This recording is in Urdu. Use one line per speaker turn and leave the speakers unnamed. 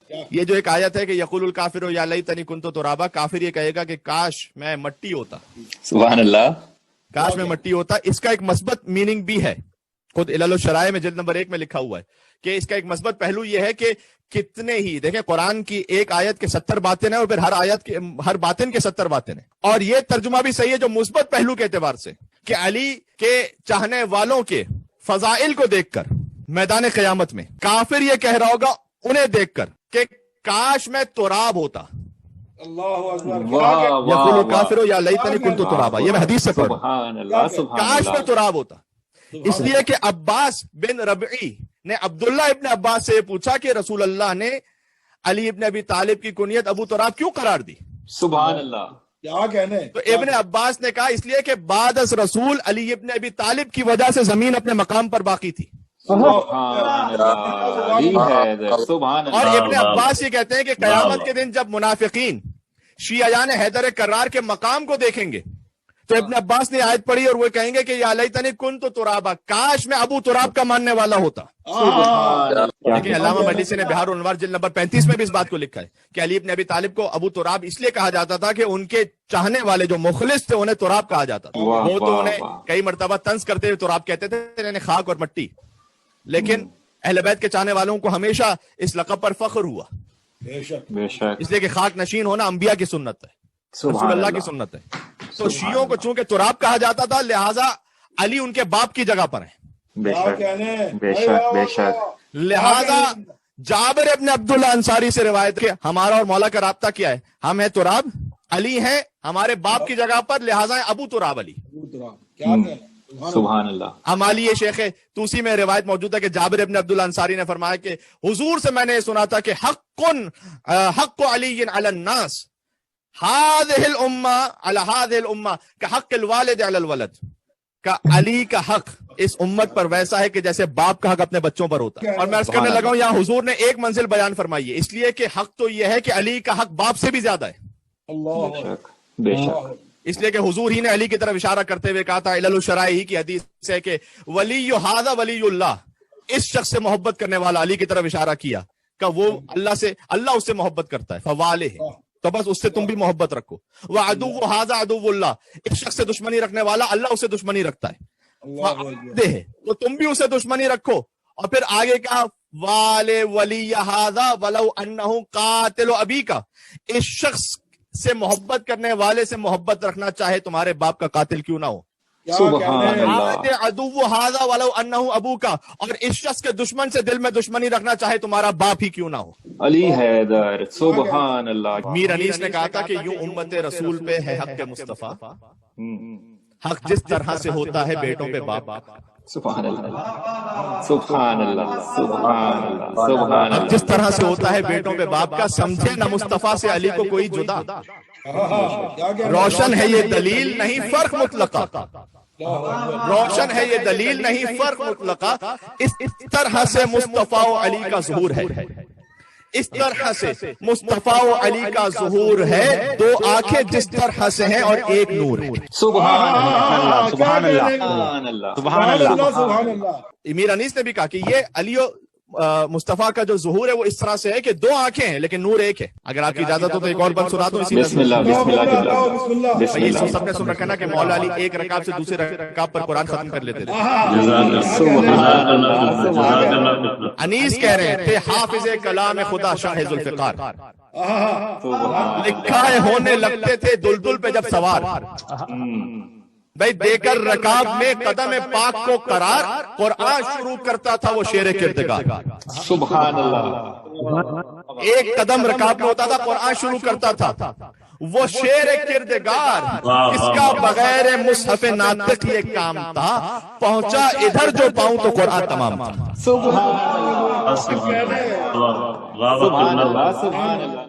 یہ جو ایک آیت ہے کہ یقول الکافر یا لیتنی کنت ترابا، کافر یہ کہے گا کہ کاش میں مٹی ہوتا،
سبحان اللہ،
کاش میں مٹی ہوتا. اس کا ایک مثبت میننگ بھی ہے، خود علل الشرائع میں جلد نمبر 1 میں لکھا ہوا ہے کہ اس کا ایک مثبت پہلو یہ ہے کہ کتنے ہی دیکھیں قرآن کی ایک آیت کے 70 باتیں ہیں اور پھر ہر آیت کے ہر باطن کے 70 باتیں ہیں. اور یہ ترجمہ بھی صحیح ہے جو مثبت پہلو کے اعتبار سے کہ علی کے چاہنے والوں کے فضائل کو دیکھ کر میدان قیامت میں کافر یہ کہہ رہا ہوگا انہیں دیکھ کر کہ کاش میں تراب ہوتا.
اللہ اکبر.
یقول الکافر یا لیتنی کنت ترابا، یہ میں حدیث سے پڑھ رہا ہوں.
سبحان اللہ، سبحان
کاش میں
اللہ.
تراب ہوتا، اس لیے کہ عباس بن ربعی نے عبداللہ ابن عباس سے پوچھا کہ رسول اللہ نے علی ابن ابی طالب کی کنیت ابو تراب کیوں قرار دی؟
سبحان اللہ.
کیا کہنے.
تو ابن عباس نے کہا اس لیے کہ بعد از رسول علی ابن ابی طالب کی وجہ سے زمین اپنے مقام پر باقی تھی.
سبحان اللہ، علی حیدر، سبحان
اور
اللہ.
ابن عباس یہ کہتے ہیں کہ قیامت کے دن جب منافقین شیعیان حیدر کرار کے مقام کو دیکھیں گے تو ابن عباس نے آیت پڑھی اور وہ کہیں گے کہ یا لیتنی کنت ترابا، کاش میں ابو تراب کا ماننے والا ہوتا. لیکن علامہ مجلسی نے بہار الانوار جلد نمبر 35 میں بھی اس بات کو لکھا ہے کہ علی ابن ابی طالب کو ابو تراب اس لیے کہا جاتا تھا کہ ان کے چاہنے والے جو مخلص تھے انہیں تراب کہا جاتا تھا. وہ تو انہیں کئی مرتبہ طنز کرتے ہوئے تراب کہتے تھے، یعنی خاک اور مٹی. لیکن اہل بیت کے چاہنے والوں کو ہمیشہ اس لقب پر فخر ہوا،
بے شک.
بے شک.
اس لیے کہ خاک نشین ہونا انبیاء کی سنت ہے، رسول اللہ کی سنت ہے. تو شیعوں کو چونکہ تراب کہا جاتا تھا لہٰذا علی ان کے باپ کی جگہ پر ہیں.
بے
کیا
شک،
کہنے.
بے شک، بے شک.
لہذا جابر ابن عبداللہ انصاری سے روایت کہ ہمارا اور مولا کا رابطہ کیا ہے، ہم ہیں تراب، علی ہیں ہمارے باپ کی جگہ پر، لہٰذا ابو تراب علی.
کیا کہنے.
سبحان اللہ.
ہمالی شیخ توسی میں روایت موجود ہے کہ جابر ابن عبداللہ انصاری نے فرمایا کہ حضور سے میں نے سنا تھا کہ حق علی علی الناس هذه الامه على هذه الامه كحق الوالد على الولد، کہ علی کا حق اس امت پر ویسا ہے کہ جیسے باپ کا حق اپنے بچوں پر ہوتا ہے. اور میں عرض کرنے لگا ہوں یہاں حضور نے ایک منزل بیان فرمائی ہے، اس لیے کہ حق تو یہ ہے کہ علی کا حق باپ سے بھی زیادہ ہے.
اللہ.
بے شک.
اس لیے کہ حضور ہی نے علی کی طرف اشارہ کرتے ہوئے کہا تھا، علل الشرائع ہی کی حدیث ہے کہ ولی ھذا ولی اللہ، اس شخص سے محبت کرنے والا علی کی طرف اشارہ کیا کہ وہ اللہ اس سے محبت کرتا ہے، فوالہ، تو بس اس سے تم بھی محبت رکھو. وعدو ھذا عدو اللہ، اس شخص سے دشمنی رکھنے والا اللہ اس سے دشمنی رکھتا ہے، تو تم بھی اسے دشمنی رکھو. اور پھر آگے کہا والے ولی ھذا ولو انہ قاتل ابیک، اس شخص سے محبت کرنے والے سے محبت رکھنا چاہے تمہارے باپ کا قاتل کیوں نہ ہو.
سبحان اللہ.
عدو ھذا ولو انہ ابوک، اور اس شخص کے دشمن سے دل میں دشمنی رکھنا چاہے تمہارا باپ ہی کیوں نہ ہو.
علی حیدر، سبحان اللہ.
میر انیس نے کہا تھا کہ یوں امت رسول پہ ہے حق مصطفیٰ، حق جس طرح سے ہوتا ہے بیٹوں پہ باپ.
سبحان اللہ، سبحان اللہ، سبحان اللہ، سبحان
حق
اللہ.
جس طرح سے ہوتا ہے بیٹوں پہ باپ کا، سمجھے نہ مصطفیٰ سے علی کو کوئی جدا. روشن ہے یہ دلیل نہیں فرق مطلقہ، روشن ہے یہ دلیل نہیں فرق مطلقہ، اس طرح سے مصطفیٰ و علی کا ظہور ہے، اس طرح سے مصطفیٰ و علی کا ظہور ہے. دو آنکھیں جس طرح سے ہیں اور ایک نور ہے.
سبحان اللہ، سبحان اللہ، سبحان اللہ، سبحان اللہ.
سبحان اللہ.
امیر انیس نے بھی کہا کہ یہ علی و مصطفیٰ کا جو ظہور ہے وہ اس طرح سے ہے کہ دو آنکھیں ہیں لیکن نور ایک ہے. اگر آپ کی اجازت ہو تو ایک اور بند سنا دوں اسی
بسم اللہ، بسم اللہ،
بسم اللہ.
بسم
یہ
اللہ.
سب نے سن رکھا نا کہ مولا علی ایک رکعت سے دوسرے رکعت پر قرآن ختم کر لیتے تھے. انیس کہہ رہے تھے حافظ کلام خدا شاہ ذوالفقار، لکھا ہے ہونے لگتے تھے دلدل پہ جب سوار. بھائی دے کر رکاب میں قدم پاک کو قرار، قرآن شروع کرتا تھا وہ شیر کردگار.
سبحان اللہ.
ایک قدم رکاب میں ہوتا تھا قرآن شروع کرتا تھا وہ شیر کردگار، اس کا بغیر مصحف ناطق یہ کام تھا، پہنچا ادھر جو پاؤں تو قرآن تمام تھا.
سبحان اللہ، سبحان اللہ، سبحان اللہ.